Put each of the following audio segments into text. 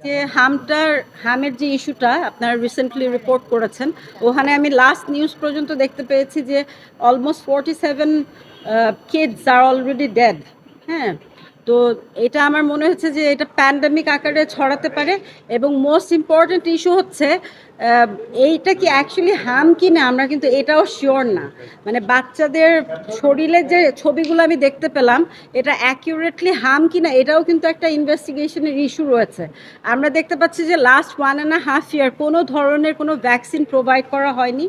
আজকে হামের যে ইস্যুটা আপনারা রিসেন্টলি রিপোর্ট করেছেন, ওখানে আমি লাস্ট নিউজ পর্যন্ত দেখতে পেয়েছি যে অলমোস্ট 47 কিডস আর অলরেডি ডেড। হ্যাঁ, তো এটা আমার মনে হচ্ছে যে এটা প্যান্ডেমিক আকারে ছড়াতে পারে, এবং মোস্ট ইম্পর্ট্যান্ট ইস্যু হচ্ছে এইটা কি অ্যাকচুয়ালি হাম কি না আমরা কিন্তু এটাও শিওর না। মানে বাচ্চাদের শরীরের যে ছবিগুলো আমি দেখতে পেলাম, এটা অ্যাকিউরেটলি হাম কি না এটাও কিন্তু একটা ইনভেস্টিগেশনের ইস্যু রয়েছে। আমরা দেখতে পাচ্ছি যে লাস্ট 1.5 ইয়ার কোনো ধরনের কোনো ভ্যাকসিন প্রোভাইড করা হয়নি,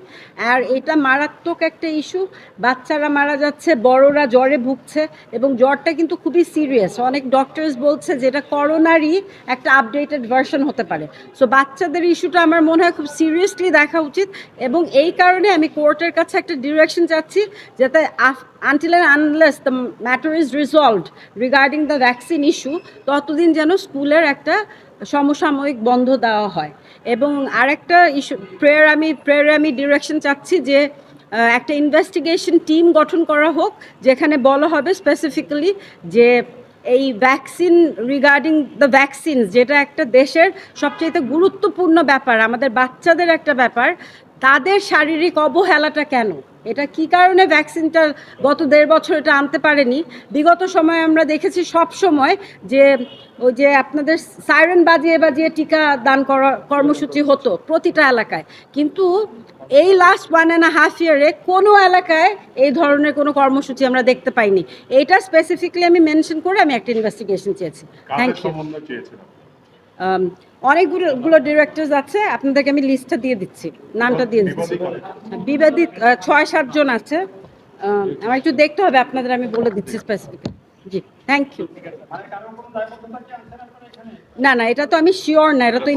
আর এটা মারাত্মক একটা ইস্যু। বাচ্চারা মারা যাচ্ছে, বড়রা জ্বরে ভুগছে, এবং জ্বরটা কিন্তু খুবই সিরিয়াস। অনেক ডক্টরস বলছে যে এটা করোনারই একটা আপডেটেড ভার্সন হতে পারে। সো বাচ্চাদের ইস্যুটা আমার মনে হয় খুব সিরিয়াসলি দেখা উচিত, এবং এই কারণে আমি কোর্টের কাছে একটা ডিরেকশন চাচ্ছি যাতে until and unless the matter is resolved regarding the vaccine issue, ততদিন যেন স্কুলের একটা সমসাময়িক বন্ধ দেওয়া হয়। এবং আরেকটা ইস্যু প্রেয়ারে আমি ডিরেকশন চাচ্ছি যে একটা ইনভেস্টিগেশন টিম গঠন করা হোক, যেখানে বলা হবে স্পেসিফিক্যালি যে এই ভ্যাকসিন রিগার্ডিং দ্য ভ্যাকসিনস, যেটা একটা দেশের সবচেয়ে গুরুত্বপূর্ণ ব্যাপার, আমাদের বাচ্চাদের একটা ব্যাপার, তাদের শারীরিক অবহেলাটা কেন, এটা কি কারণে ভ্যাকসিনটা গত 1.5 বছর এটা আনতে পারেনি। বিগত সময়ে আমরা দেখেছি সব সময় যে ওই যে আপনাদের সাইরেন বাজিয়ে বাজিয়ে টিকা দান করা কর্মসূচি হতো প্রতিটা এলাকায়, কিন্তু এই লাস্ট 1.5 ইয়ারে কোনো এলাকায় এই ধরনের কোনো কর্মসূচি আমরা দেখতে পাইনি। এইটা স্পেসিফিকলি আমি মেনশন করে আমি একটা ইনভেস্টিগেশন চেয়েছি। Thank you. অনেকগুলো ডিরেক্টরস আছে, আপনাদেরকে আমি লিস্টটা দিয়ে দিচ্ছি, নামটা দিয়ে দিচ্ছি। বিবাদিত 6-7 জন আছে, আমার একটু দেখতে হবে আপনাদের, আমি বলে দিচ্ছি স্পেসিফিক। G, thank you. না, এটা তো আমি শিওর না, এটা তো